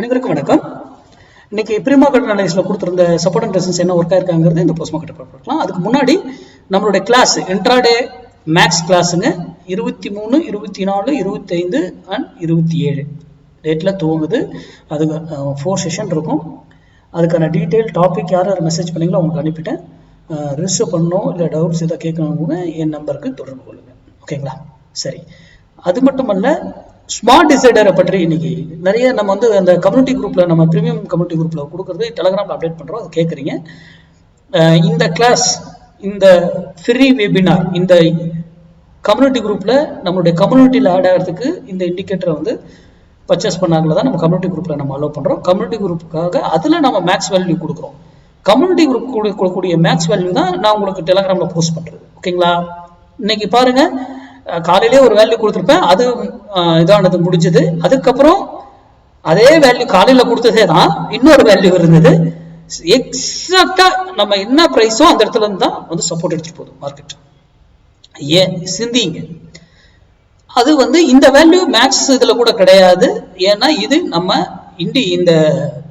அனைவருக்கும் வணக்கம். இன்னைக்கு ப்ரீ மார்க்கெட் அனலைஸ்ல கொடுத்திருந்த சப்போர்ட் அண்ட் ரெசிஸ்டன்ஸ் என்ன ஒர்க் ஆயிருக்காங்கிறது இந்த போஸ்ட் மார்க்கெட் பார்க்கலாம். அதுக்கு முன்னாடி நம்மளுடைய கிளாஸ் இன்ட்ராடே மேக்ஸ் கிளாஸுங்க 23, 24, 25 அண்ட் 27 டேட்ல துவங்குது. அது 4 செஷன் இருக்கும். அதுக்கான டீட்டெயில் டாபிக் யார் மெசேஜ் பண்ணீங்களோ அவங்களுக்கு அனுப்பிட்டேன். ரிஜிஸ்டர் பண்ணணும் இல்லை டவுட்ஸ் எதாவது கேட்கணுங்க என் நம்பருக்கு தொடர்பு கொள்ளுங்க. ஓகேங்களா? சரி, அது மட்டுமல்ல, ஸ்மார்ட் டிசைடரை பற்றி இன்னைக்கு நிறைய நம்ம வந்து அந்த கம்யூனிட்டி குரூப்ல, நம்ம ப்ரீமியம் கம்யூனிட்டி குரூப்ல கொடுக்கறது டெலகிராம்ல அப்டேட் பண்றோம். அது கேட்குறீங்க. இந்த கிளாஸ், இந்த ஃப்ரீ வெபினார் இந்த கம்யூனிட்டி குரூப்ல நம்மளுடைய கம்யூனிட்டியில் ஆட் ஆகிறதுக்கு இந்த இண்டிகேட்டரை வந்து பர்ச்சேஸ் பண்ணாங்கள தான் நம்ம கம்யூனிட்டி குரூப்ல நம்ம அலோவ் பண்றோம். கம்யூனிட்டி குரூப்புக்காக அதுல நம்ம மேக்ஸ் வேல்யூ கொடுக்குறோம். கம்யூனிட்டி குரூப் கொடுக்கக்கூடிய மேக்ஸ் வேல்யூ தான் நான் உங்களுக்கு டெலகிராம்ல போஸ்ட் பண்றது. ஓகேங்களா? இன்னைக்கு பாருங்க, காலையிலே ஒரு வேல்யூ கொடுத்துருப்பேன், அது இதானது முடிஞ்சது. அதுக்கப்புறம் அதே வேல்யூ காலையில கொடுத்ததே தான் இன்னொரு வேல்யூ இருந்தது. எக்ஸாக்டா நம்ம என்ன பிரைஸோ அந்த இடத்துல இருந்து தான் வந்து சப்போர்ட் எடுத்துட்டு போகுது மார்க்கெட். ஏன் சிந்திங்க, அது வந்து இந்த வேல்யூ மேக்ஸ் இதுல கூட கிடையாது. ஏன்னா இது நம்ம இந்த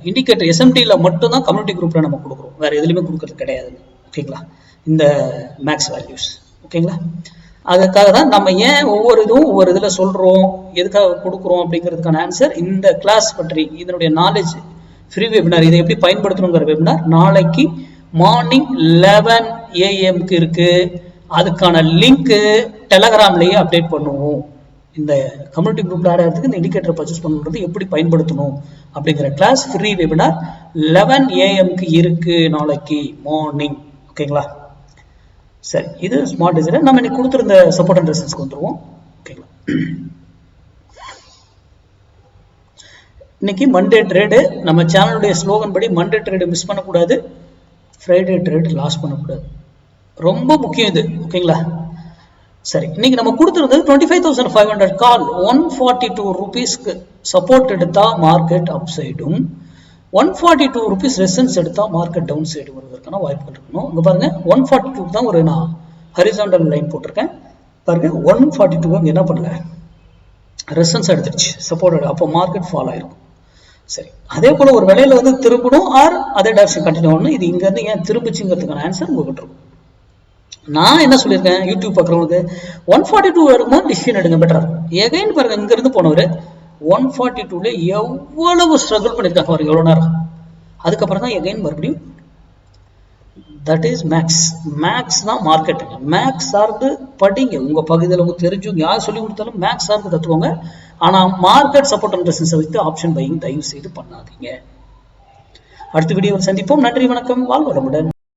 இண்டிகேட்டர் எஸ்எம்டில மட்டும் தான் கம்யூனிட்டி குரூப்ல நம்ம கொடுக்குறோம், வேற எதுலையுமே கொடுக்கறது கிடையாது. ஓகேங்களா? இந்த மேக்ஸ் வேல்யூஸ். ஓகேங்களா? அதுக்காக தான் நம்ம ஏன் ஒவ்வொரு இதுவும் ஒவ்வொரு இதுல சொல்றோம், எதுக்காக கொடுக்குறோம் அப்படிங்கிறதுக்கான ஆன்சர் இந்த கிளாஸ் பற்றி, இதனுடைய நாலேஜ் ஃப்ரீ வெபினார், இதை எப்படி பயன்படுத்தணுங்கிற வெபினார் நாளைக்கு மார்னிங் 11 AM இருக்கு. அதுக்கான லிங்க் டெலகிராம்லயே அப்டேட் பண்ணுவோம். இந்த கம்யூனிட்டி குரூப்ல ஆட் ஆகிறதுக்கு இந்த இண்டிகேட்டர் பர்ச்சேஸ் பண்ணுறது எப்படி பயன்படுத்தணும் அப்படிங்கிற கிளாஸ் ஃப்ரீ வெபினார் 11 AM இருக்கு நாளைக்கு மார்னிங். ஓகேங்களா? சரி, இது ஸ்மார்ட் டிசைனர். நம்ம இன்னைக்கு கொடுத்துருந்த சப்போர்ட் அண்ட் ரெசிஸ்டன்ஸ்க்கு வந்துருவோம். ஓகேங்களா? இன்னைக்கு மண்டே ட்ரேடு. நம்ம சேனலுடைய ஸ்லோகன் படி மண்டே ட்ரேடு மிஸ் பண்ணக்கூடாது, ஃப்ரைடே ட்ரேடு லாஸ் பண்ணக்கூடாது. ரொம்ப முக்கியம் இது. ஓகேங்களா? சரி, இன்னைக்கு நம்ம கொடுத்துருந்தது 25,500 கால் 142 ரூபீஸ்க்கு சப்போர்ட் எடுத்தா மார்க்கெட் அப் சைடும், 142 ரூபீஸ் ரெசன்ஸ் எடுத்தா மார்க்கெட் டவுன் சைடு வருவதற்கான வாய்ப்புகள் இருக்கணும். இங்க பாருங்க, 142 தான் ஒரு நான் ஹரிசாண்டல் லைன் போட்டிருக்கேன். பாருங்க, 142 என்ன பண்ணல, ரெசன்ஸ் எடுத்துருச்சு, சப்போர்ட். அப்போ மார்க்கெட் ஃபால் ஆயிருக்கும். சரி, அதே போல ஒரு வேலையில வந்து திரும்பணும் ஆர் அதே டைரக்ஷன் கண்டினியூ பண்ணணும். இது இங்க இருந்து ஏன் திரும்பிச்சுங்கிறதுக்கான ஆன்சர் உங்ககிட்ட இருக்கும். நான் என்ன சொல்லியிருக்கேன், யூடியூப் பார்க்குறவங்களுக்கு 142 எடுக்கும்போது டிசிஷன் எடுங்க, பெட்டரா இருக்கும். எகைன் பாருங்க, இங்க இருந்து போனவர் 142ல எவ்வளவு ஸ்ட்ரகிள் பண்ணிருக்காங்க பாருங்க, எவ்வளவு நேரம். அதுக்கப்புறம் தான் எகைன் மறுபடியும். That is maths. மேக்ஸ் தான் மார்க்கெட். மேக்ஸ் சார்ந்து படிங்க. உங்க பகுதியில் உங்களுக்கு தெரிஞ்சவங்க யார் சொல்லி கொடுத்தாலும் மேக்ஸ் சார்ந்து கத்துக்கோங்க. ஆனா மார்க்கெட் சப்போர்ட் அண்ட் ரெசிஸ்டன்ஸ் வைத்து ஆப்ஷன் பையிங் தயவு செய்து பண்ணாதீங்க. அடுத்த வீடியோவில் சந்திப்போம். நன்றி, வணக்கம், வாழ்வளமுடன்.